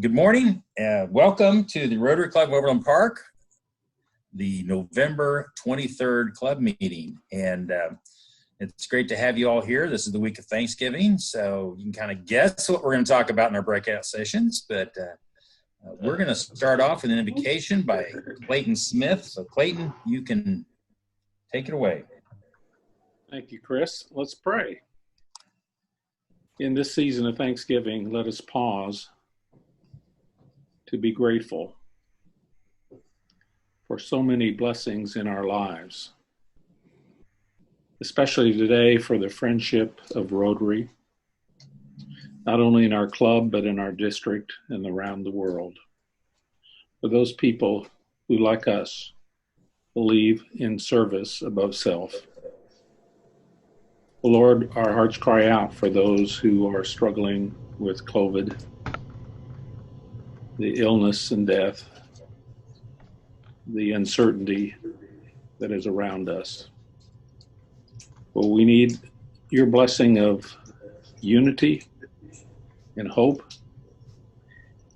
Good morning. Welcome to the Rotary Club of Overland Park, the November 23rd club meeting. And it's great to have you all here. This is the week of Thanksgiving, so you can kind of guess what we're going to talk about in our breakout sessions. But we're going to start off with an invocation by Clayton Smith. So Clayton, you can take it away. Thank you, Chris. Let's pray. In this season of Thanksgiving, let us pause to be grateful for so many blessings in our lives, especially today for the friendship of Rotary, not only in our club, but in our district and around the world. For those people who, like us, believe in service above self. Lord, our hearts cry out for those who are struggling with COVID, the illness and death, the uncertainty that is around us. Well, we need your blessing of unity and hope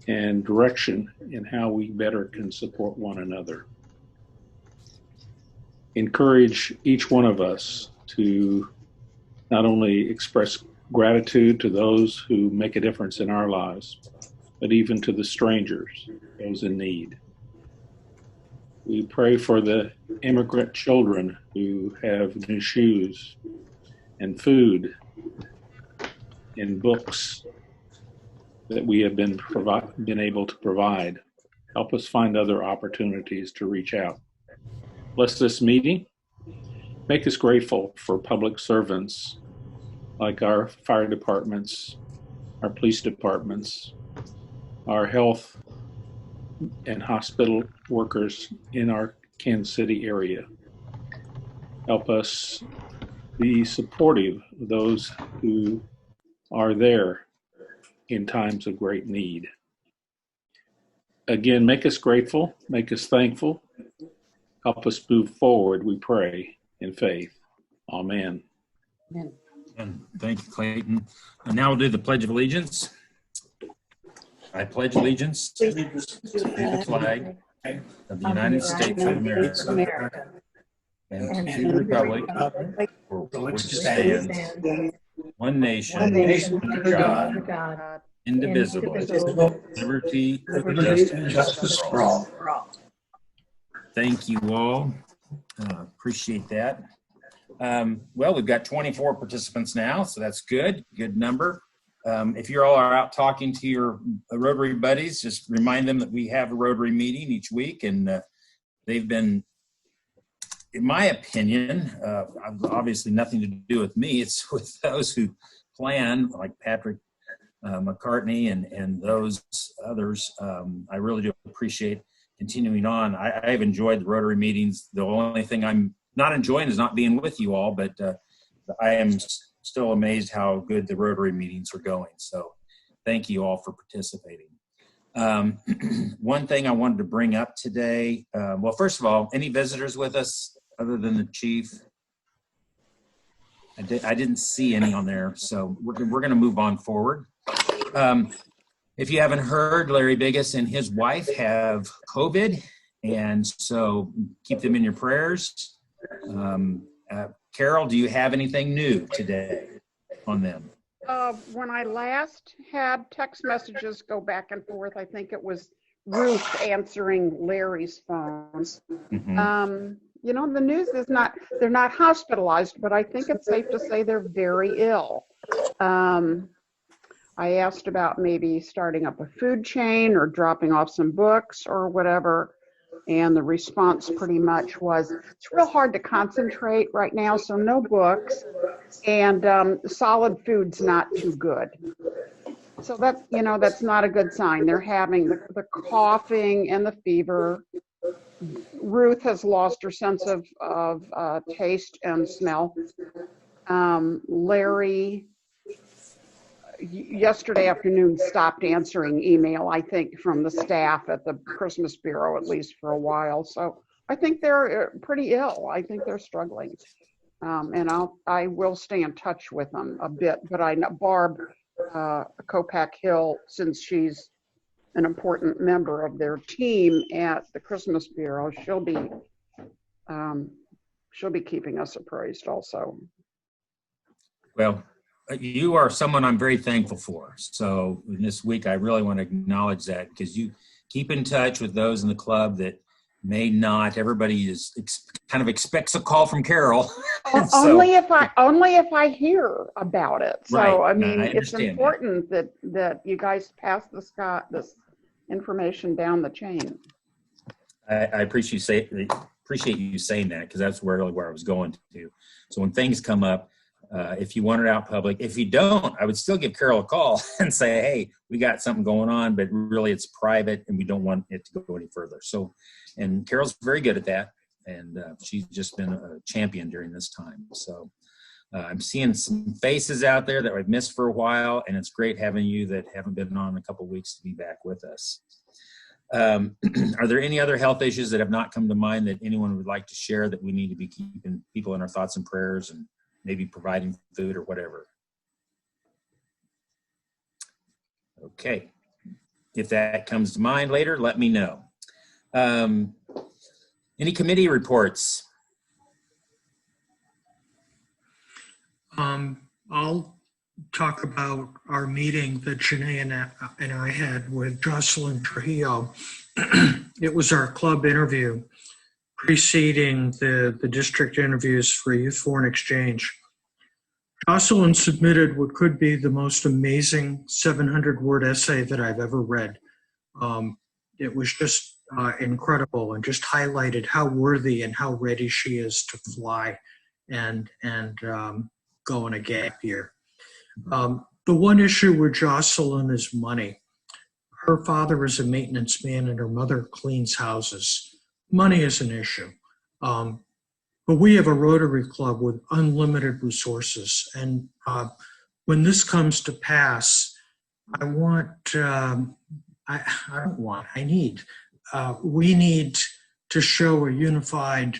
and direction in how we better can support one another. Encourage each one of us to not only express gratitude to those who make a difference in our lives, but even to the strangers, those in need. We pray for the immigrant children who have new shoes and food and books that we have been able to provide. Help us find other opportunities to reach out. Bless this meeting. Make us grateful for public servants like our fire departments, our police departments, our health and hospital workers in our Kansas City area. Help us be supportive of those who are there in times of great need. Again, make us grateful, make us thankful. Help us move forward, we pray, in faith. Amen. Amen. And thank you, Clayton. And now we'll do the Pledge of Allegiance. I pledge allegiance to the flag of the United States of America and to the republic for which it stands, one nation, under God, indivisible, liberty and justice for all. Thank you all. Appreciate that. Well, we've got 24 participants now, so that's good. Good number. If you all are out talking to your Rotary buddies, just remind them that we have a Rotary meeting each week, and they've been, in my opinion, obviously nothing to do with me. It's with those who plan, like Patrick McCartney and those others. I really do appreciate continuing on. I've enjoyed the Rotary meetings. The only thing I'm not enjoying is not being with you all, but I am still amazed how good the Rotary meetings are going. So thank you all for participating. One thing I wanted to bring up today, well, first of all, any visitors with us other than the chief? I didn't see any on there, so we're going to move on forward. If you haven't heard, Larry Biggis and his wife have COVID, and so keep them in your prayers. Carol, do you have anything new today on them? When I last had text messages go back and forth, I think it was Ruth answering Larry's phone. Mm-hmm. You know, the news is they're not hospitalized, but I think it's safe to say they're very ill. I asked about maybe starting up a food chain or dropping off some books or whatever. And the response pretty much was, it's real hard to concentrate right now, so no books, and solid food's not too good. So that's, you know, that's not a good sign. They're having the coughing and the fever. Ruth has lost her sense of taste and smell. Larry, yesterday afternoon, stopped answering email, I think, from the staff at the Christmas Bureau, at least for a while. So I think they're pretty ill. I think they're struggling. And I will stay in touch with them a bit. But I know Barb Kopak Hill, since she's an important member of their team at the Christmas Bureau. She'll be keeping us appraised also. Well, you are someone I'm very thankful for. So in this week, I really want to acknowledge that, because you keep in touch with those in the club that may not. Everybody kind of expects a call from Carol. Only if I hear about it. So Right. I mean, I it's understand important that you guys pass this information down the chain. I appreciate you saying that, because that's where I was going to. So when things come up, if you want it out public, if you don't, I would still give Carol a call and say, hey, we got something going on, but really it's private and we don't want it to go any further. So, and Carol's very good at that. And she's just been a champion during this time. So I'm seeing some faces out there that I've missed for a while, and it's great having you that haven't been on in a couple of weeks to be back with us. Are there any other health issues that have not come to mind that anyone would like to share that we need to be keeping people in our thoughts and prayers, and maybe providing food or whatever? Okay. If that comes to mind later, let me know. Any committee reports? I'll talk about our meeting that Janae and I had with Jocelyn Trujillo. It was our club interview preceding the district interviews for Youth Foreign Exchange. Jocelyn submitted what could be the most amazing 700-word essay that I've ever read. It was just incredible, and just highlighted how worthy and how ready she is to fly and go on a gap year. The one issue with Jocelyn is money. Her father is a maintenance man and her mother cleans houses. Money is an issue. But we have a Rotary Club with unlimited resources. And when this comes to pass, we need to show a unified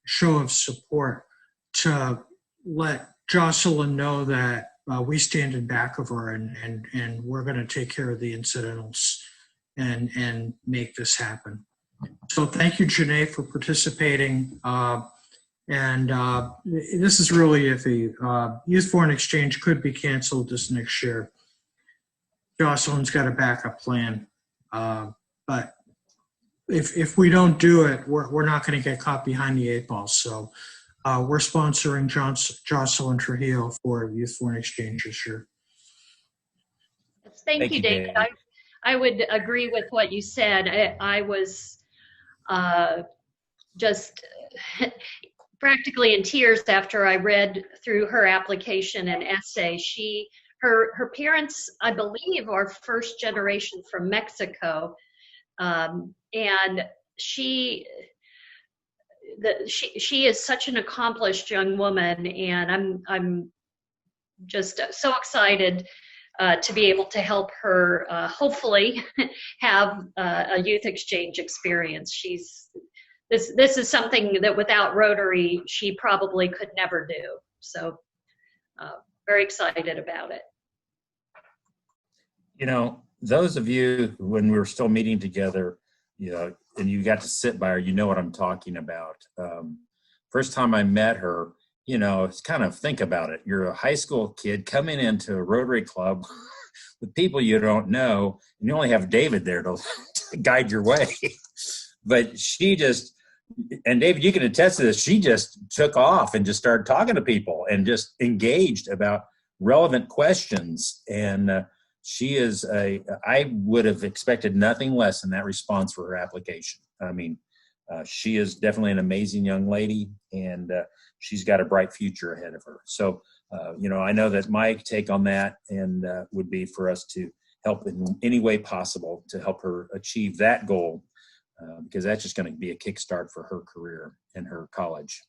show of support to let Jocelyn know that we stand in back of her, and we're going to take care of the incidentals and make this happen. So thank you, Janae, for participating. This is really iffy. Youth Foreign Exchange could be canceled this next year. Jocelyn's got a backup plan. But if we don't do it, we're not going to get caught behind the 8 ball. So we're sponsoring Jocelyn Trujillo for Youth Foreign Exchange this year. Thank you, David. I would agree with what you said. I was just practically in tears after I read through her application and essay. Her parents, I believe, are first generation from Mexico, and she is such an accomplished young woman, and I'm just so excited to be able to help her hopefully have a youth exchange experience. This is something that without Rotary she probably could never do. So very excited about it. You know, those of you, when we were still meeting together, you know, and you got to sit by her, you know what I'm talking about. First time I met her, you know, it's kind of, think about it. You're a high school kid coming into a Rotary Club with people you don't know, and you only have David there to guide your way. But she just, and David, you can attest to this, she just took off and just started talking to people and just engaged about relevant questions. And she is I would have expected nothing less than that response for her application. I mean, she is definitely an amazing young lady, and she's got a bright future ahead of her. So, you know, I know that my take on that and would be for us to help in any way possible to help her achieve that goal, because that's just going to be a kickstart for her career and her college.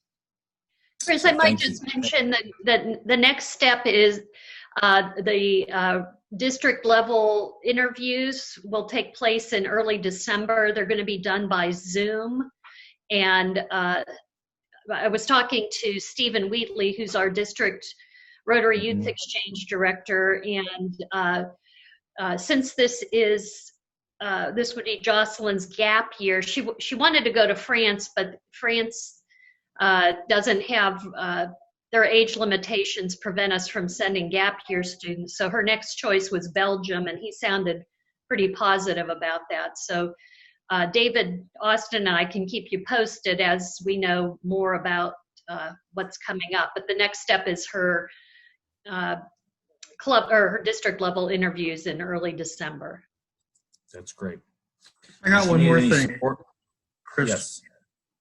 Chris, So I might just mention that the next step is the district level interviews will take place in early December. They're going to be done by Zoom. And I was talking to Stephen Wheatley, who's our district Rotary Youth Exchange Director, and since this would be Jocelyn's gap year, she wanted to go to France, but France doesn't have their age limitations prevent us from sending gap year students. So her next choice was Belgium, and he sounded pretty positive about that. So David, Austin, and I can keep you posted as we know more about what's coming up. But the next step is her club or her district level interviews in early December. That's great. I got one more thing, Chris. Yes.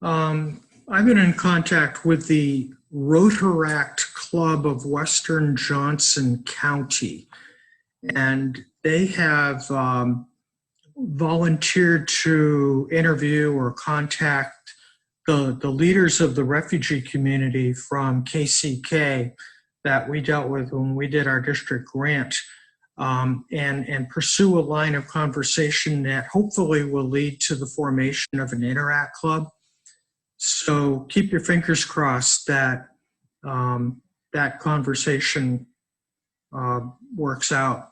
I've been in contact with the Rotaract Club of Western Johnson County, and they have volunteered to interview or contact the leaders of the refugee community from KCK that we dealt with when we did our district grant, and pursue a line of conversation that hopefully will lead to the formation of an Interact Club. So keep your fingers crossed that that conversation works out.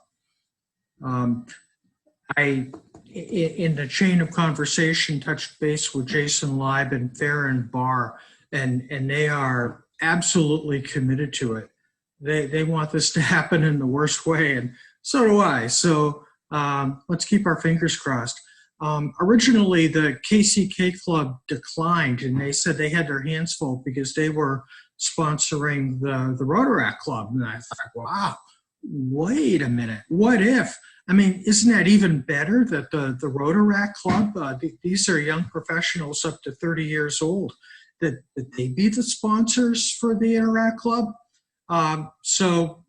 I, in the chain of conversation, touched base with Jason Leib and Farron Barr, and they are absolutely committed to it. They want this to happen in the worst way, and so do I. So let's keep our fingers crossed. Originally, the KCK Club declined, and they said they had their hands full because they were sponsoring the Rotaract Club. And I thought, wow, wait a minute. What if? I mean, isn't that even better that the Rotaract Club, these are young professionals up to 30 years old, that they be the sponsors for the Interact Club? So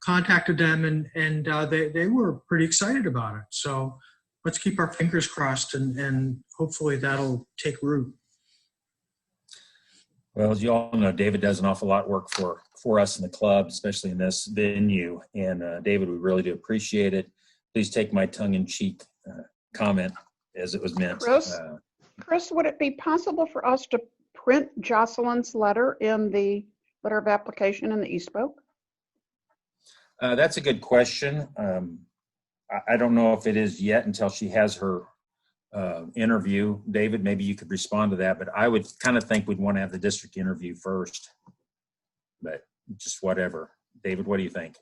contacted them, and they were pretty excited about it. So let's keep our fingers crossed, and hopefully that'll take root. Well, as you all know, David does an awful lot of work for us in the club, especially in this venue. And David, we really do appreciate it. Please take my tongue-in-cheek comment as it was meant. Chris, would it be possible for us to print Jocelyn's letter in the letter of application in the e-spoke? That's a good question. I don't know if it is yet until she has her interview. David, maybe you could respond to that, but I would kind of think we'd want to have the district interview first, but just whatever. David, what do you think?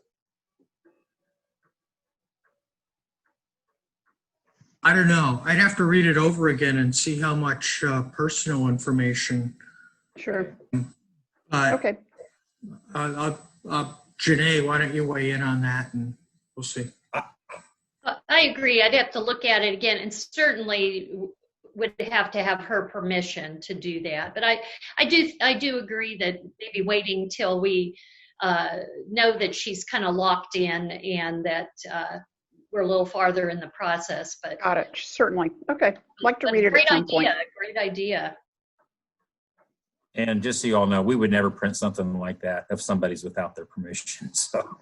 I don't know. I'd have to read it over again and see how much personal information. Sure. Okay. Janae, why don't you weigh in on that, and we'll see. I agree. I'd have to look at it again, and certainly would have to have her permission to do that. But I do agree that maybe waiting till we know that she's kind of locked in and that we're a little farther in the process. But got it. Certainly. Okay. I'd like to read it at some point. Great idea. And just so you all know, we would never print something like that if somebody's without their permission. So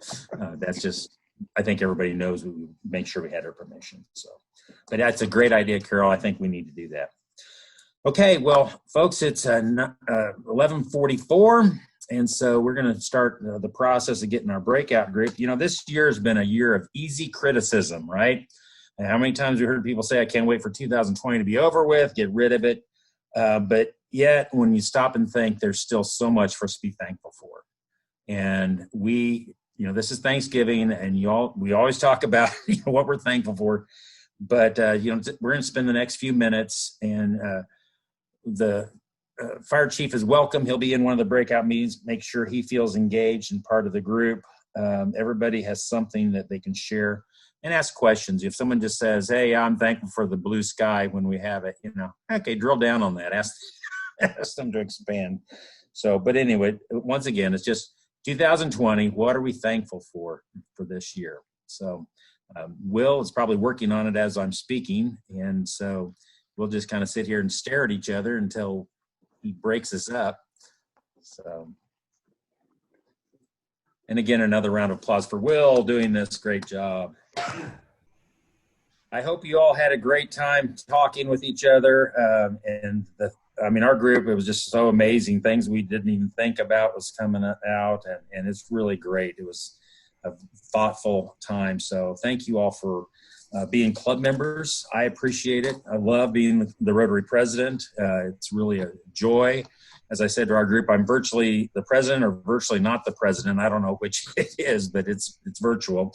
that's just, I think everybody knows we would make sure we had her permission. So, but that's a great idea, Carol. I think we need to do that. Okay, well, folks, it's 11:44, and so we're going to start the process of getting our breakout group. You know, this year has been a year of easy criticism, right? And how many times we heard people say, I can't wait for 2020 to be over with, get rid of it. But yet, when you stop and think, there's still so much for us to be thankful for. And we, you know, this is Thanksgiving, and we always talk about what we're thankful for. But you know, we're going to spend the next few minutes, and the fire chief is welcome. He'll be in one of the breakout meetings. Make sure he feels engaged and part of the group. Everybody has something that they can share and ask questions. If someone just says, "Hey, I'm thankful for the blue sky," when we have it, you know, okay, drill down on that. Ask them to expand. So, but anyway, once again, it's just 2020. What are we thankful for this year? So, Will is probably working on it as I'm speaking, and so we'll just kind of sit here and stare at each other until he breaks us up. So, and again, another round of applause for Will doing this great job. I hope you all had a great time talking with each other. Our group, it was just so amazing. Things we didn't even think about was coming out, and it's really great. It was thoughtful time. So thank you all for being club members. I appreciate it. I love being the Rotary president. It's really a joy. As I said to our group, I'm virtually the president or virtually not the president. I don't know which it is, but it's virtual.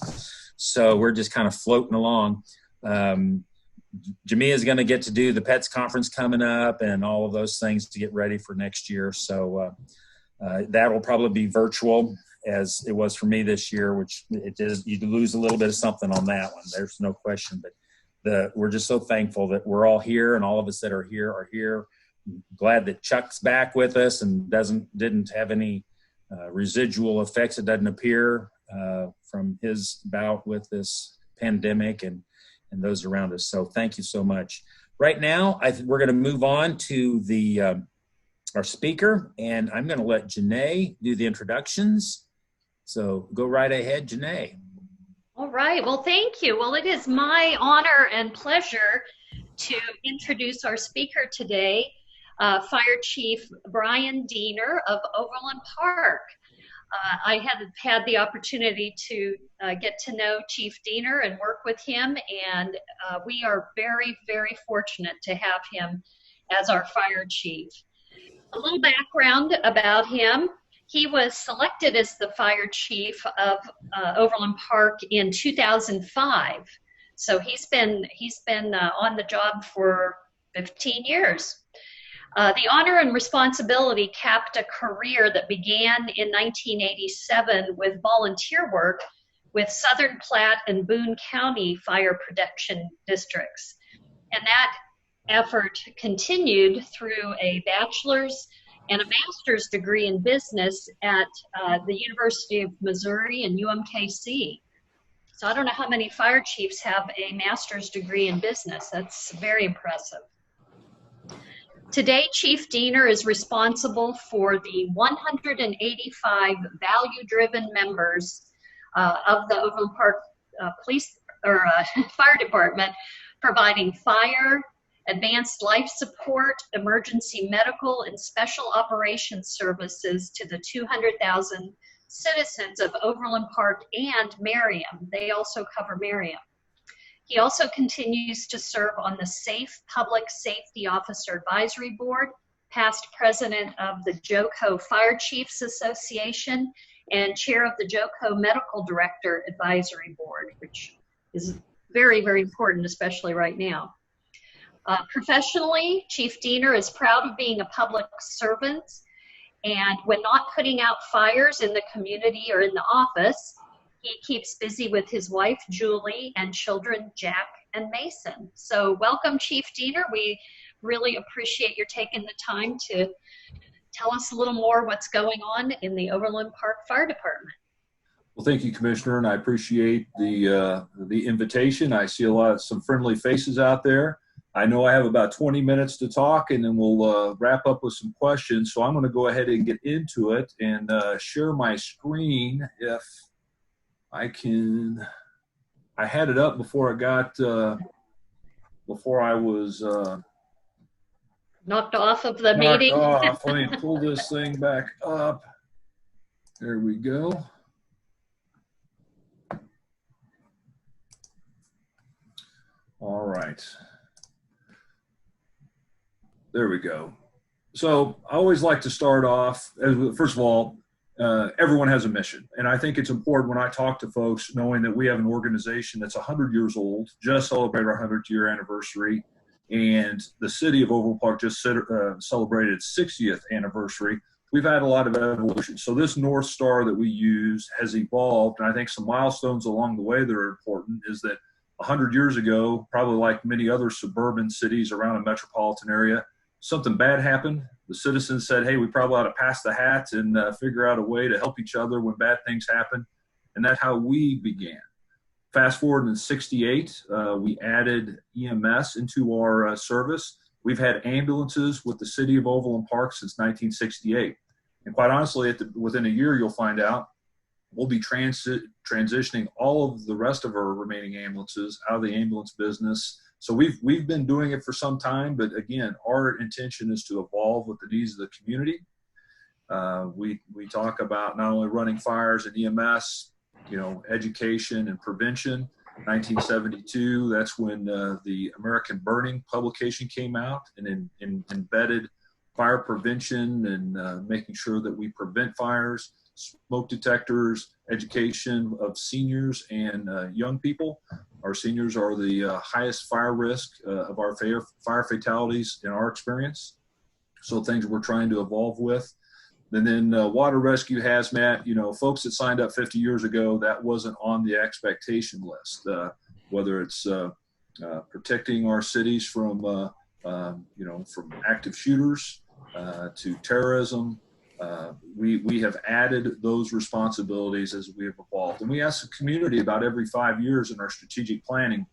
So we're just kind of floating along. Jamia is going to get to do the PETS conference coming up and all of those things to get ready for next year. So that will probably be virtual, as it was for me this year, which it is, you lose a little bit of something on that one. There's no question, but we're just so thankful that we're all here, and all of us that are here. Glad that Chuck's back with us and didn't have any residual effects. It doesn't appear from his bout with this pandemic and those around us. So thank you so much. Right now, we're going to move on to our speaker, and I'm going to let Janae do the introductions. So go right ahead, Janae. All right. Well, thank you. Well, it is my honor and pleasure to introduce our speaker today, Fire Chief Bryan Dehner of Overland Park. I have had the opportunity to get to know Chief Dehner and work with him, and we are very, very fortunate to have him as our fire chief. A little background about him. He was selected as the fire chief of Overland Park in 2005. So he's been on the job for 15 years. The honor and responsibility capped a career that began in 1987 with volunteer work with Southern Platte and Boone County fire protection districts. And that effort continued through a bachelor's and a master's degree in business at the University of Missouri and UMKC. So I don't know how many fire chiefs have a master's degree in business. That's very impressive. Today, Chief Dehner is responsible for the 185 value-driven members of the Overland Park Fire Department, providing fire, advanced life support, emergency medical, and special operations services to the 200,000 citizens of Overland Park and Merriam. They also cover Merriam. He also continues to serve on the Safe Public Safety Officer Advisory Board, past president of the JOCO Fire Chiefs Association, and chair of the JOCO Medical Director Advisory Board, which is very, very important, especially right now. Professionally, Chief Dehner is proud of being a public servant, and when not putting out fires in the community or in the office, he keeps busy with his wife, Julie, and children, Jack and Mason. So welcome, Chief Dehner. We really appreciate your taking the time to tell us a little more what's going on in the Overland Park Fire Department. Well, thank you, Commissioner, and I appreciate the invitation. I see some friendly faces out there. I know I have about 20 minutes to talk, and then we'll wrap up with some questions. So I'm going to go ahead and get into it and share my screen if I can. I had it up before I was knocked off of the meeting. Off. Let me pull this thing back up. There we go. All right. There we go. So I always like to start off, first of all, everyone has a mission. And I think it's important when I talk to folks, knowing that we have an organization that's 100 years old, just celebrated our 100th year anniversary. And the city of Overland Park just celebrated its 60th anniversary. We've had a lot of evolution. So this North Star that we use has evolved. And I think some milestones along the way that are important is that 100 years ago, probably like many other suburban cities around a metropolitan area, something bad happened. The citizens said, hey, we probably ought to pass the hat and figure out a way to help each other when bad things happen. And that's how we began. Fast forward in 68, we added EMS into our service. We've had ambulances with the city of Overland Park since 1968. And quite honestly, within a year, you'll find out we'll be transitioning all of the rest of our remaining ambulances out of the ambulance business. So we've been doing it for some time, but again, our intention is to evolve with the needs of the community. We talk about not only running fires and EMS, education and prevention. 1972, that's when the American Burning publication came out and embedded fire prevention and making sure that we prevent fires, smoke detectors, education of seniors and young people. Our seniors are the highest fire risk of our fire fatalities in our experience. So things we're trying to evolve with. And then water rescue, hazmat, folks that signed up 50 years ago, that wasn't on the expectation list. Whether it's protecting our cities from active shooters to terrorism, we have added those responsibilities as we have evolved. And we ask the community about every 5 years in our strategic planning,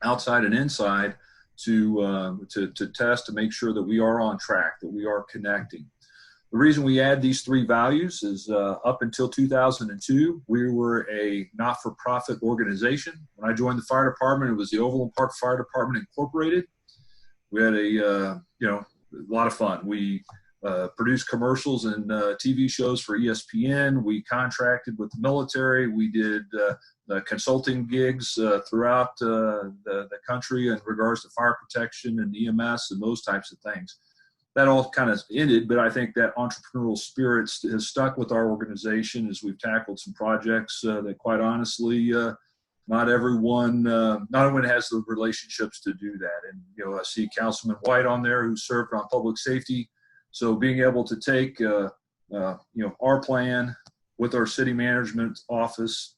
outside and inside, to test to make sure that we are on track, that we are connecting. The reason we add these 3 values is up until 2002, we were a not-for-profit organization. When I joined the fire department, it was the Overland Park Fire Department Incorporated. We had a lot of fun. We produced commercials and TV shows for ESPN. We contracted with the military. We did consulting gigs throughout the country in regards to fire protection and EMS and those types of things. That all kind of ended, but I think that entrepreneurial spirit has stuck with our organization as we've tackled some projects that, quite honestly, not everyone has the relationships to do that. And I see Councilman White on there, who served on public safety. So being able to take our plan with our city management office,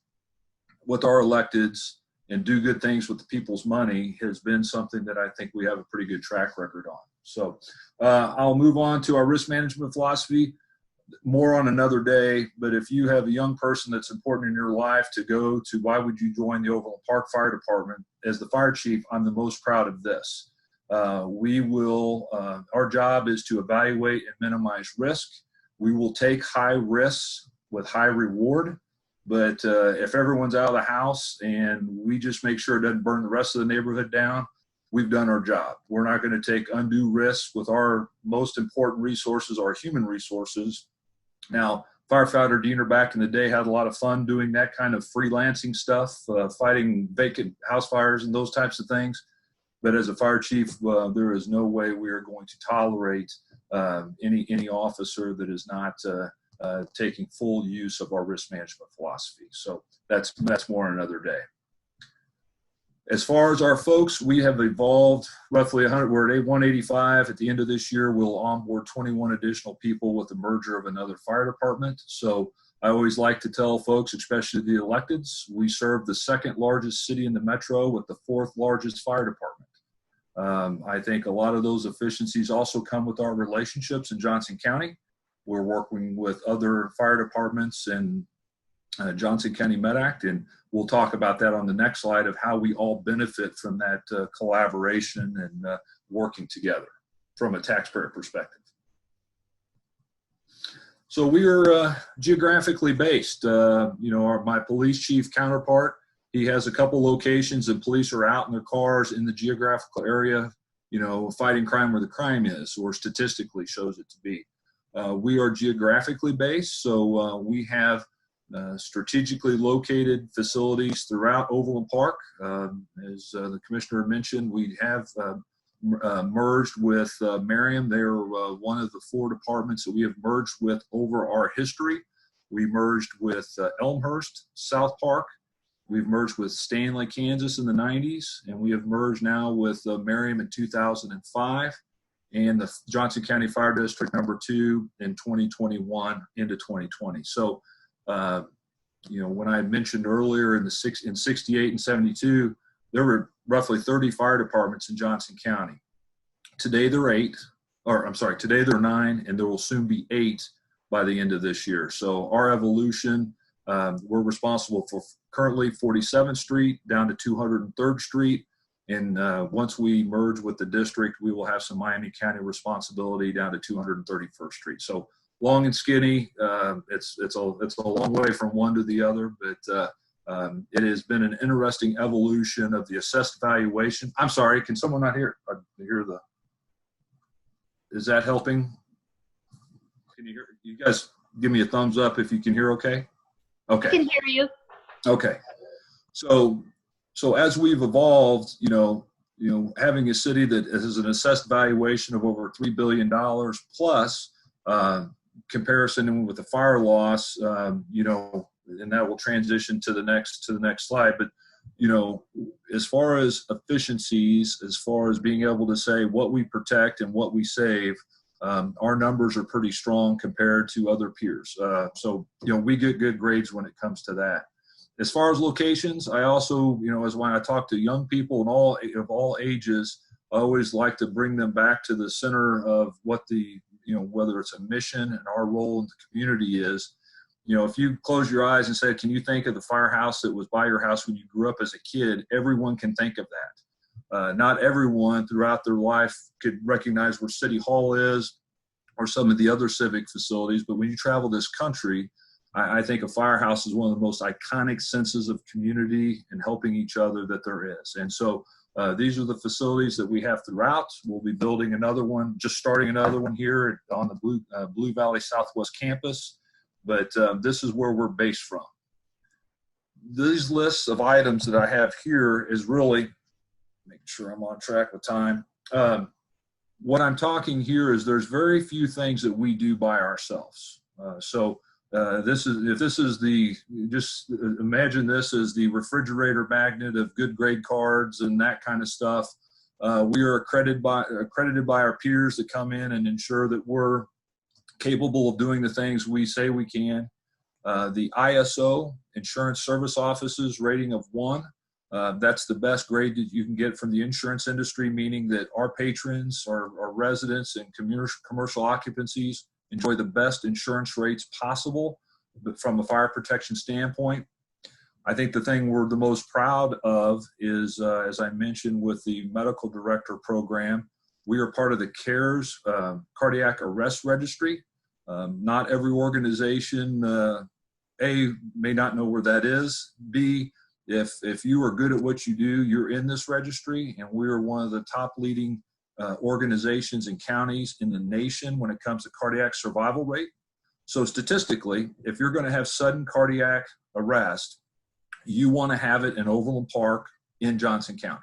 with our electeds, and do good things with the people's money has been something that I think we have a pretty good track record on. So I'll move on to our risk management philosophy, more on another day. But if you have a young person that's important in your life to go to, why would you join the Overland Park Fire Department? As the fire chief, I'm the most proud of this. Our job is to evaluate and minimize risk. We will take high risks with high reward. But if everyone's out of the house and we just make sure it doesn't burn the rest of the neighborhood down, we've done our job. We're not going to take undue risks with our most important resources, our human resources. Now, firefighter Dehner back in the day had a lot of fun doing that kind of freelancing stuff, fighting vacant house fires and those types of things. But as a fire chief, there is no way we are going to tolerate any officer that is not taking full use of our risk management philosophy. So that's more on another day. As far as our folks, we have evolved roughly 100. We're at 185. At the end of this year, we'll onboard 21 additional people with the merger of another fire department. So I always like to tell folks, especially the electeds, we serve the 2nd largest city in the metro with the 4th largest fire department. I think a lot of those efficiencies also come with our relationships in Johnson County. We're working with other fire departments and Johnson County MedAct, and we'll talk about that on the next slide of how we all benefit from that collaboration and working together from a taxpayer perspective. So we are geographically based. My police chief counterpart, he has a couple locations and police are out in their cars in the geographical area, fighting crime where the crime is, or statistically shows it to be. We are geographically based, so we have strategically located facilities throughout Overland Park. As the commissioner mentioned, we have merged with Merriam. They are one of the 4 departments that we have merged with over our history. We merged with Elmhurst, South Park. We've merged with Stanley, Kansas in the 90s, and we have merged now with Merriam in 2005. And the Johnson County Fire District number 2 in 2021 into 2020. So, when I mentioned earlier in 68 and 72, there were roughly 30 fire departments in Johnson County. Today they're 9, and there will soon be 8 by the end of this year. So our evolution, we're responsible for currently 47th Street down to 203rd Street. And once we merge with the district, we will have some Miami County responsibility down to 231st Street. So long and skinny, it's a long way from one to the other, but it has been an interesting evolution of the assessed valuation. I'm sorry, can someone not hear is that helping? Can you hear? You guys give me a thumbs up if you can hear okay? Okay. I can hear you. Okay. So as we've evolved, having a city that has an assessed valuation of over $3 billion plus comparison with the fire loss, and that will transition to the next slide. But, as far as efficiencies, as far as being able to say what we protect and what we save, our numbers are pretty strong compared to other peers. So we get good grades when it comes to that. As far as locations, I also, as when I talk to young people of all ages, I always like to bring them back to the center of what whether it's a mission and our role in the community is. If you close your eyes and say, can you think of the firehouse that was by your house when you grew up as a kid? Everyone can think of that. Not everyone throughout their life could recognize where City Hall is or some of the other civic facilities. But when you travel this country, I think a firehouse is one of the most iconic senses of community and helping each other that there is. And so these are the facilities that we have throughout. We'll be building another one, just starting another one here on the Blue Valley Southwest campus. But this is where we're based from. These lists of items that I have here is really making sure I'm on track with time. What I'm talking here is there's very few things that we do by ourselves. Just imagine this as the refrigerator magnet of good grade cards and that kind of stuff. We are accredited by our peers that come in and ensure that we're capable of doing the things we say we can. The ISO, Insurance Service Offices, rating of 1. That's the best grade that you can get from the insurance industry, meaning that our patrons, our residents, and commercial occupancies enjoy the best insurance rates possible, but from a fire protection standpoint. I think the thing we're the most proud of is, as I mentioned with the medical director program, we are part of the CARES Cardiac Arrest Registry. Not every organization, A, may not know where that is. B, if you are good at what you do, you're in this registry, and we are one of the top leading organizations and counties in the nation when it comes to cardiac survival rate. So statistically, if you're going to have sudden cardiac arrest, you want to have it in Overland Park in Johnson County.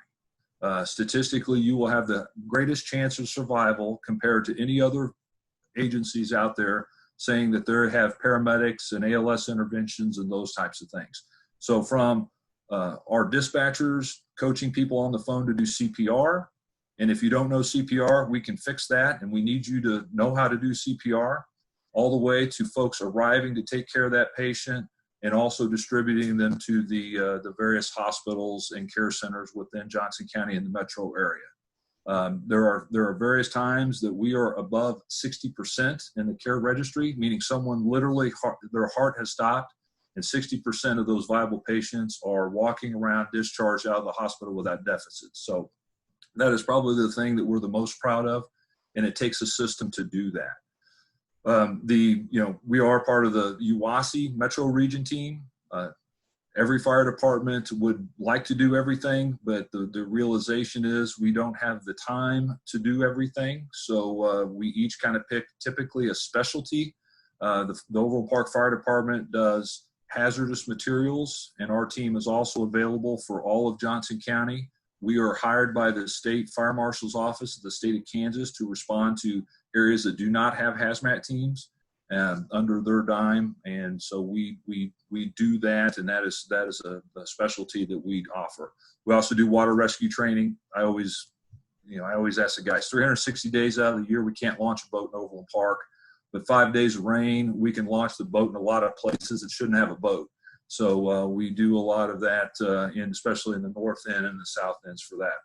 Statistically, you will have the greatest chance of survival compared to any other agencies out there saying that they have paramedics and ALS interventions and those types of things. So from our dispatchers coaching people on the phone to do CPR, and if you don't know CPR, we can fix that, and we need you to know how to do CPR, all the way to folks arriving to take care of that patient and also distributing them to the various hospitals and care centers within Johnson County and the metro area. There are various times that we are above 60% in the care registry, meaning someone literally, their heart has stopped, and 60% of those viable patients are walking around discharged out of the hospital without deficits. So that is probably the thing that we're the most proud of, and it takes a system to do that. We are part of the UWASI Metro Region team. Every fire department would like to do everything, but the realization is we don't have the time to do everything. So we each kind of pick typically a specialty. The Overland Park Fire Department does hazardous materials, and our team is also available for all of Johnson County. We are hired by the state fire marshal's office of the state of Kansas to respond to areas that do not have hazmat teams under their dime. And so we do that, and that is a specialty that we offer. We also do water rescue training. I always ask the guys, 360 days out of the year, we can't launch a boat in Overland Park, but 5 days of rain, we can launch the boat in a lot of places that shouldn't have a boat. So we do a lot of that, especially in the north end and the south ends for that.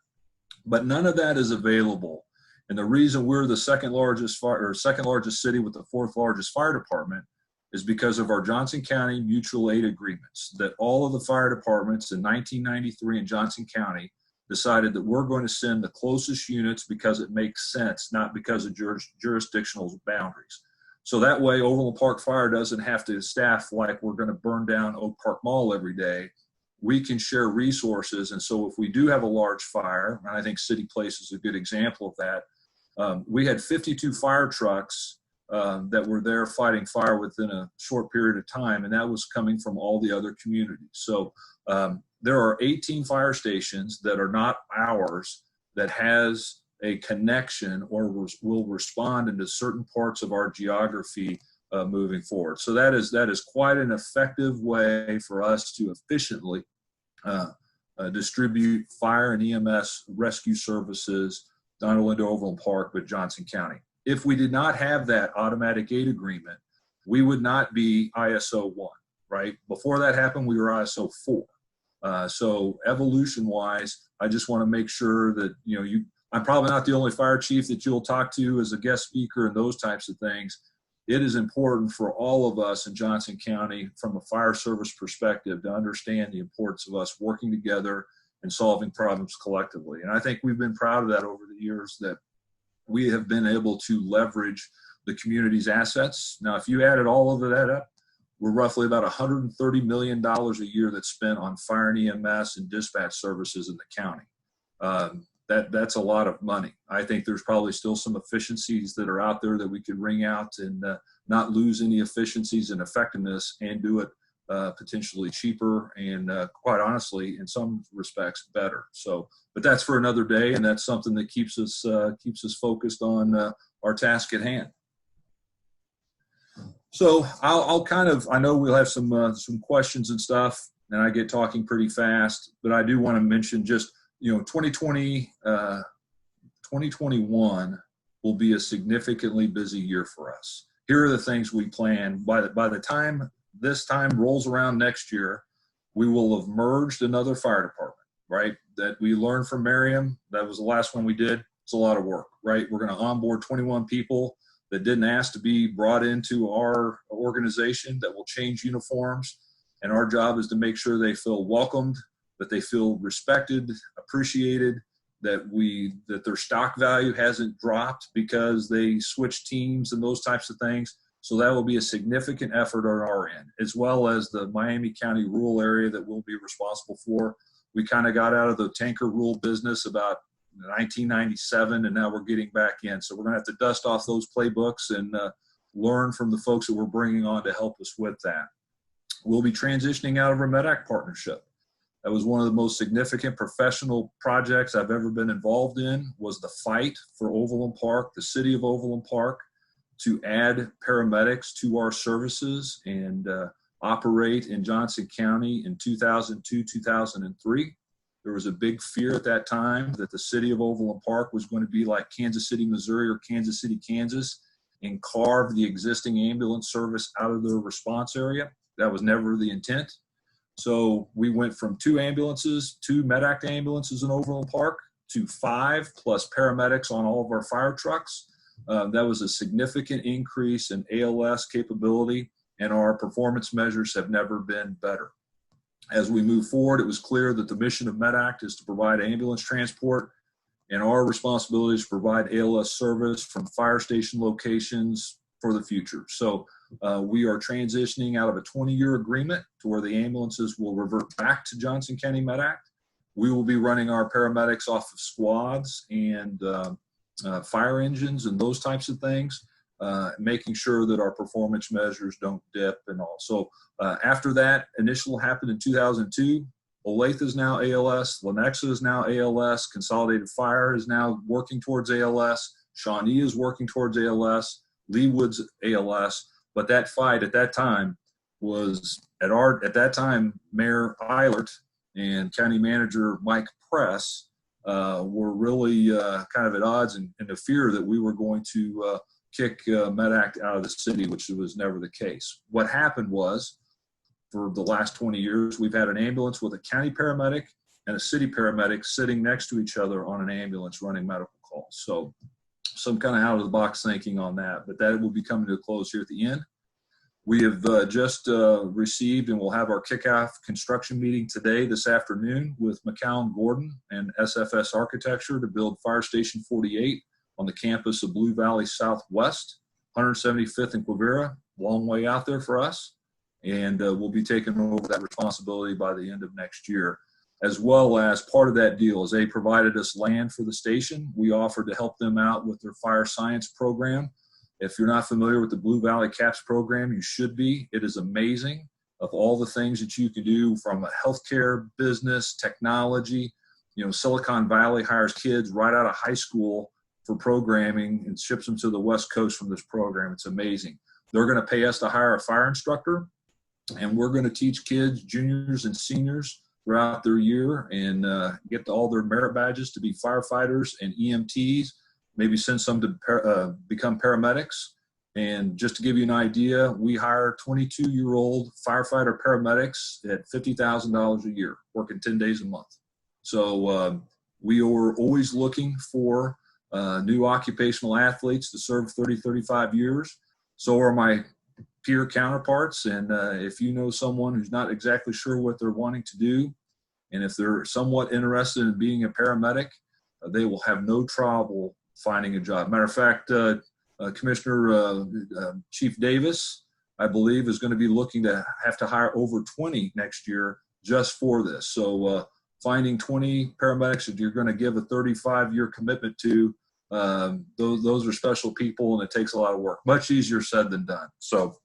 But none of that is available. And the reason we're the second largest city with the fourth largest fire department is because of our Johnson County mutual aid agreements, that all of the fire departments in 1993 in Johnson County decided that we're going to send the closest units because it makes sense, not because of jurisdictional boundaries. So that way, Overland Park Fire doesn't have to staff like we're going to burn down Oak Park Mall every day. We can share resources. And so if we do have a large fire, and I think City Place is a good example of that, we had 52 fire trucks that were there fighting fire within a short period of time, and that was coming from all the other communities. So there are 18 fire stations that are not ours that has a connection or will respond into certain parts of our geography moving forward. So that is quite an effective way for us to efficiently distribute fire and EMS rescue services, not only to Overland Park, but Johnson County. If we did not have that automatic aid agreement, we would not be ISO 1, right? Before that happened, we were ISO 4. So evolution-wise, I just want to make sure that, I'm probably not the only fire chief that you'll talk to as a guest speaker and those types of things. It is important for all of us in Johnson County from a fire service perspective to understand the importance of us working together and solving problems collectively. And I think we've been proud of that over the years, that we have been able to leverage the community's assets. Now, if you added all of that up, we're roughly about $130 million a year that's spent on fire and EMS and dispatch services in the county. That's a lot of money. I think there's probably still some efficiencies that are out there that we could wring out and not lose any efficiencies and effectiveness, and do it potentially cheaper and quite honestly, in some respects, better. So, but that's for another day, and that's something that keeps us focused on our task at hand. So I know we'll have some questions and stuff, and I get talking pretty fast, but I do want to mention just, 2021 will be a significantly busy year for us. Here are the things we plan. By the time this time rolls around next year, we will have merged another fire department, right? That we learned from Merriam. That was the last one we did. It's a lot of work, right? We're going to onboard 21 people that didn't ask to be brought into our organization, that will change uniforms. And our job is to make sure they feel welcomed, that they feel respected, appreciated, that their stock value hasn't dropped because they switched teams and those types of things. So that will be a significant effort on our end, as well as the Miami County rural area that we'll be responsible for. We kind of got out of the tanker rule business about 1997, and now we're getting back in. So we're going to have to dust off those playbooks and learn from the folks that we're bringing on to help us with that. We'll be transitioning out of our MedAct partnership. That was one of the most significant professional projects I've ever been involved in, was the fight for Overland Park, the city of Overland Park, to add paramedics to our services and operate in Johnson County in 2002, 2003. There was a big fear at that time that the city of Overland Park was going to be like Kansas City, Missouri, or Kansas City, Kansas, and carve the existing ambulance service out of their response area. That was never the intent. So we went from 2 MedAct ambulances in Overland Park to 5 plus paramedics on all of our fire trucks. That was a significant increase in ALS capability, and our performance measures have never been better. As we move forward, it was clear that the mission of MedAct is to provide ambulance transport, and our responsibility is to provide ALS service from fire station locations for the future. So we are transitioning out of a 20-year agreement to where the ambulances will revert back to Johnson County MedAct. We will be running our paramedics off of squads and fire engines and those types of things, making sure that our performance measures don't dip and all. So after that initial happened in 2002, Olathe is now ALS, Lenexa is now ALS, Consolidated Fire is now working towards ALS, Shawnee is working towards ALS, Leewood's ALS. But that fight at that time was at that time, Mayor Eilert and County Manager Mike Press were really kind of at odds and the fear that we were going to kick MedAct out of the city, which was never the case. What happened was, for the last 20 years, we've had an ambulance with a county paramedic and a city paramedic sitting next to each other on an ambulance running medical calls. So some kind of out of the box thinking on that, but that will be coming to a close here at the end. We have just received and we'll have our kickoff construction meeting today, this afternoon, with McCown Gordon and SFS Architecture to build Fire Station 48 on the campus of Blue Valley Southwest, 175th and Quivira, long way out there for us. And we'll be taking over that responsibility by the end of next year. As well as part of that deal is they provided us land for the station. We offered to help them out with their fire science program. If you're not familiar with the Blue Valley CAPS program, you should be. It is amazing of all the things that you can do from a healthcare, business, technology. You know, Silicon Valley hires kids right out of high school for programming and ships them to the West Coast from this program. It's amazing. They're going to pay us to hire a fire instructor, and we're going to teach kids, juniors and seniors throughout their year, and get all their merit badges to be firefighters and EMTs, maybe send some to become paramedics. And just to give you an idea, we hire 22-year-old firefighter paramedics at $50,000 a year, working 10 days a month. So we are always looking for new occupational athletes to serve 30, 35 years. So are my peer counterparts. And if you know someone who's not exactly sure what they're wanting to do, and if they're somewhat interested in being a paramedic, they will have no trouble finding a job. Matter of fact, Commissioner Chief Davis, I believe, is going to be looking to have to hire over 20 next year just for this. So finding 20 paramedics that you're going to give a 35-year commitment to, those are special people, and it takes a lot of work. Much easier said than done. So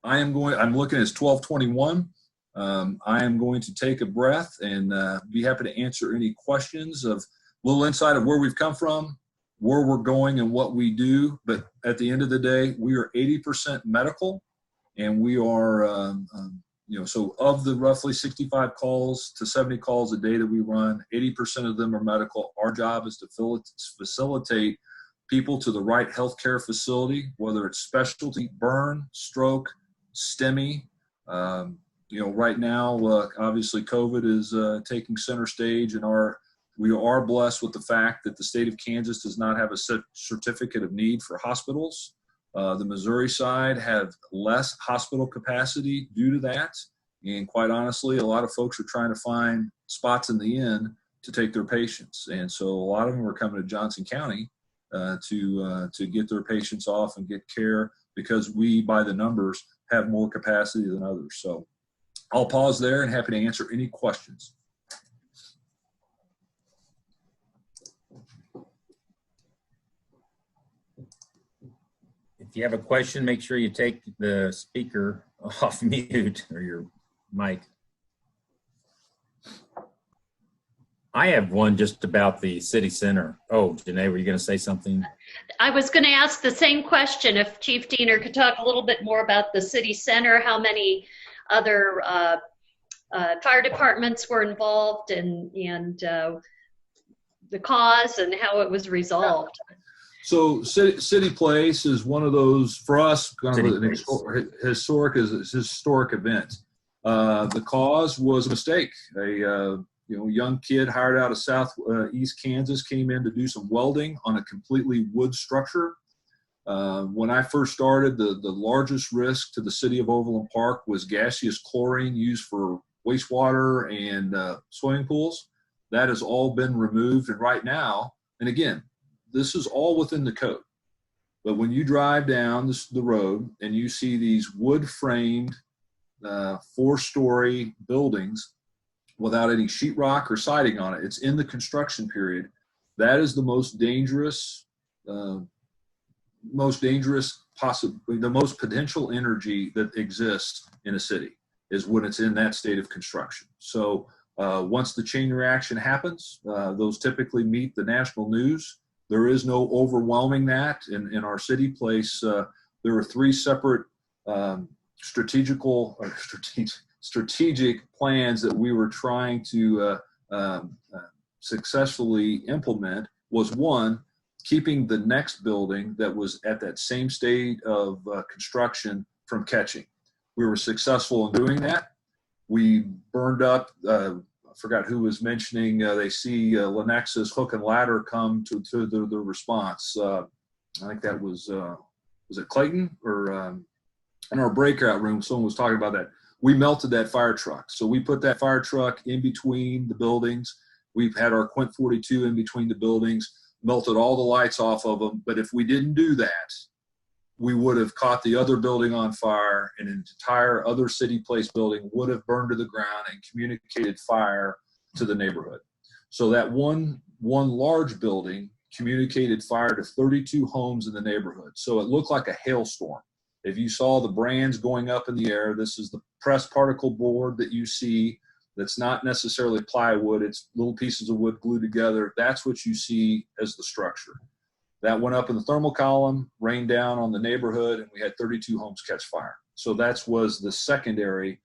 I'm looking at 12:21. I am going to take a breath and be happy to answer any questions of a little insight of where we've come from, where we're going, and what we do. But at the end of the day, we are 80% medical, and we are, so of the roughly 65 calls to 70 calls a day that we run, 80% of them are medical. Our job is to facilitate people to the right healthcare facility, whether it's specialty, burn, stroke, STEMI. Right now, obviously COVID is taking center stage, and we are blessed with the fact that the state of Kansas does not have a certificate of need for hospitals. The Missouri side have less hospital capacity due to that. And quite honestly, a lot of folks are trying to find spots in the inn to take their patients. And so a lot of them are coming to Johnson County to get their patients off and get care, because we, by the numbers, have more capacity than others. So I'll pause there and happy to answer any questions. If you have a question, make sure you take the speaker off mute or your mic. I have one just about the city center. Oh, Janae, were you going to say something? I was going to ask the same question, if Chief Dehner could talk a little bit more about the city center, how many other fire departments were involved, and the cause and how it was resolved. So City Place is one of those, for us, kind of an historic event. The cause was a mistake. A young kid hired out of Southeast Kansas came in to do some welding on a completely wood structure. When I first started, the largest risk to the city of Overland Park was gaseous chlorine used for wastewater and swimming pools. That has all been removed, and right now, and again, this is all within the code. But when you drive down the road and you see these wood-framed 4-story buildings without any sheetrock or siding on it, it's in the construction period. That is the most dangerous, possibly the most potential energy that exists in a city is when it's in that state of construction. So once the chain reaction happens, those typically meet the national news. There is no overwhelming that. In our City Place, there are 3 separate strategic plans that we were trying to successfully implement. Was one, keeping the next building that was at that same state of construction from catching. We were successful in doing that. We burned up, I forgot who was mentioning, they see Lenexus hook and ladder come to the response. I think that was it Clayton? Or in our breakout room, someone was talking about that. We melted that fire truck. So we put that fire truck in between the buildings. We've had our Quint 42 in between the buildings, melted all the lights off of them. But if we didn't do that, we would have caught the other building on fire, and an entire other City Place building would have burned to the ground and communicated fire to the neighborhood. So that one large building communicated fire to 32 homes in the neighborhood. So it looked like a hailstorm. If you saw the brands going up in the air, this is the pressed particle board that you see. That's not necessarily plywood. It's little pieces of wood glued together. That's what you see as the structure. That went up in the thermal column, rained down on the neighborhood, and we had 32 homes catch fire. So that was the secondary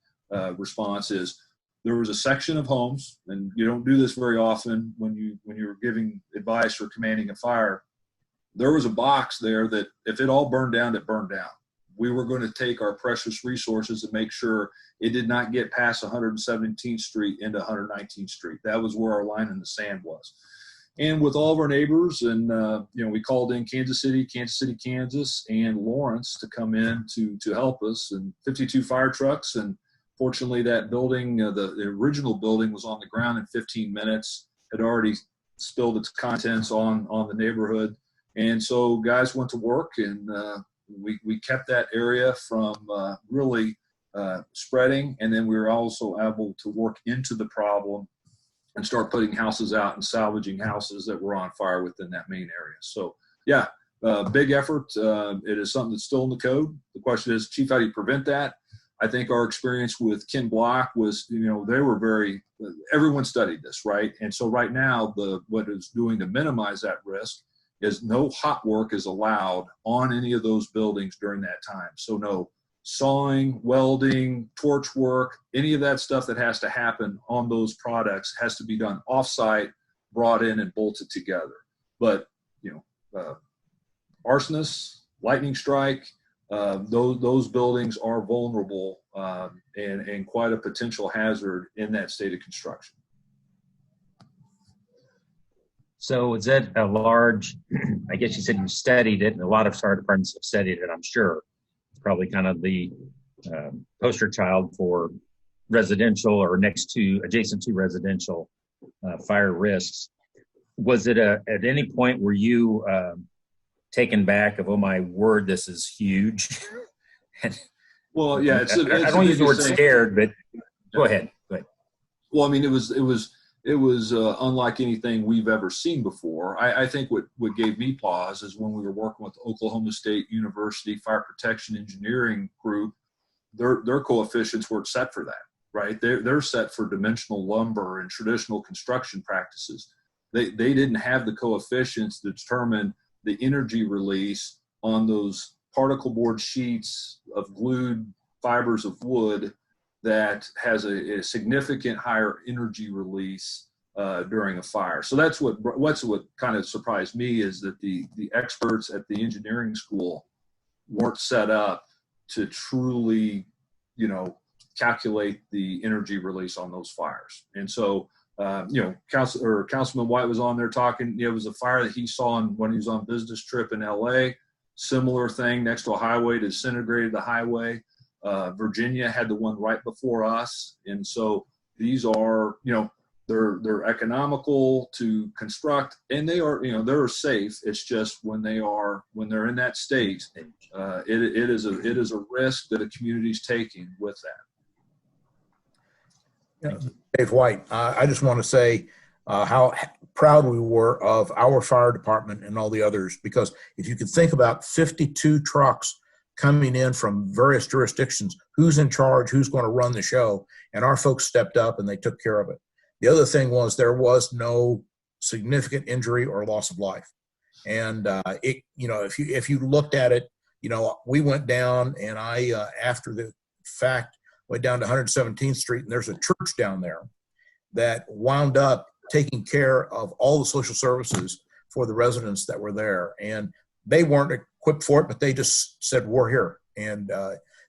response. Is there was a section of homes, and you don't do this very often when you're giving advice or commanding a fire. There was a box there that if it all burned down, it burned down. We were going to take our precious resources and make sure it did not get past 117th Street into 119th Street. That was where our line in the sand was. And with all of our neighbors, and we called in Kansas City, Kansas, and Lawrence to come in to help us, and 52 fire trucks. And fortunately, that building, the original building, was on the ground in 15 minutes. Had already spilled its contents on the neighborhood, and so guys went to work, and we kept that area from really spreading. And then we were also able to work into the problem and start putting houses out and salvaging houses that were on fire within that main area. So yeah, big effort. It is something that's still in the code. The question is, Chief, how do you prevent that? I think our experience with Ken Block was, they were everyone studied this, right? And so right now, what it's doing to minimize that risk is no hot work is allowed on any of those buildings during that time. So no sawing, welding, torch work, any of that stuff that has to happen on those products has to be done off-site, brought in and bolted together. But, arsonists, lightning strike, those buildings are vulnerable and quite a potential hazard in that state of construction. So is that a large, I guess you said you studied it, and a lot of fire departments have studied it, I'm sure. It's probably kind of the poster child for residential or adjacent to residential fire risks. Was it at any point were you taken back of, oh my word, this is huge? Well, yeah, I don't use the word scared, but go ahead. Well, I mean, it was unlike anything we've ever seen before. I think what gave me pause is when we were working with Oklahoma State University Fire Protection Engineering Group, their coefficients weren't set for that, right? They're set for dimensional lumber and traditional construction practices. They didn't have the coefficients to determine the energy release on those particle board sheets of glued fibers of wood that has a significant higher energy release during a fire. So that's what kind of surprised me, is that the experts at the engineering school weren't set up to truly, calculate the energy release on those fires. And so, Councilman White was on there talking. It was a fire that he saw when he was on business trip in LA. Similar thing next to a highway, disintegrated the highway. Virginia had the one right before us, and so these are, they're economical to construct, and they're safe. It's just when they're in that state, it is a risk that a community's taking with that. Dave White, I just want to say how proud we were of our fire department and all the others, because if you could think about 52 trucks coming in from various jurisdictions, who's in charge, who's going to run the show, and our folks stepped up and they took care of it. The other thing was there was no significant injury or loss of life. And if you looked at it, we went down, and I after the fact went down to 117th Street, and there's a church down there that wound up taking care of all the social services for the residents that were there. And they weren't equipped for it, but they just said, we're here. And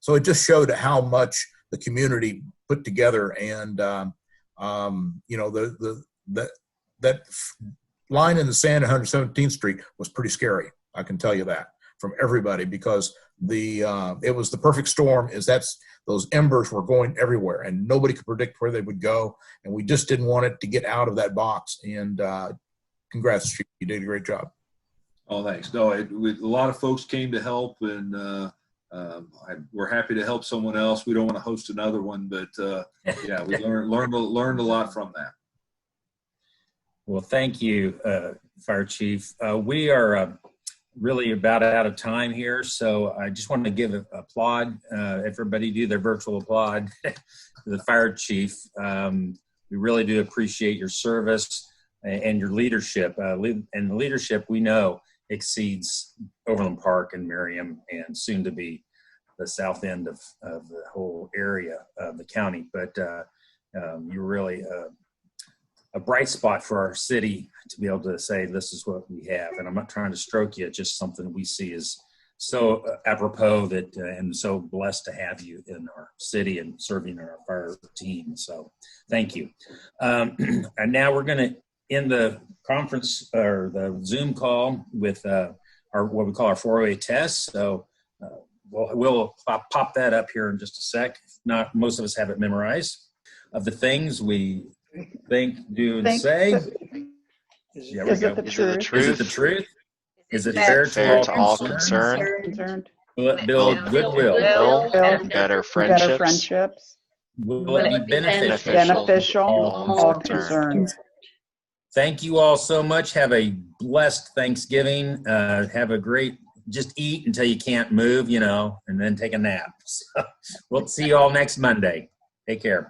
so it just showed how much the community put together. And, that line in the sand at 117th Street was pretty scary. I can tell you that from everybody, because it was the perfect storm. Those embers were going everywhere, and nobody could predict where they would go. And we just didn't want it to get out of that box. And congrats, Chief. You did a great job. Oh, thanks. No, a lot of folks came to help, and we're happy to help someone else. We don't want to host another one, but yeah, we learned a lot from that. Well, thank you Fire Chief. We are really about out of time here, so I just want to give an applaud. Everybody do their virtual applaud to the Fire Chief. We really do appreciate your service and your leadership. And the leadership we know exceeds Overland Park and Merriam and soon to be the south end of the whole area of the county. But you're really a bright spot for our city to be able to say this is what we have. And I'm not trying to stroke you, just something we see as so apropos that and so blessed to have you in our city and serving our fire team. So thank you. And now we're going to end the conference or the Zoom call with our what we call our 408 test. So we'll pop that up here in just a sec. If not, most of us have it memorized. Of the things we think, do, and say. Is it the truth? Is it the truth? Is it Fair fair to all concerned? Concerned? Will it build goodwill? Will Build better Better friendships? friendships? Will it be beneficial? Beneficial? all All concerned. concerned. Thank you all so much. Have a blessed Thanksgiving. Have a great, just eat until you can't move, and then take a nap. So we'll see you all next Monday. Take care.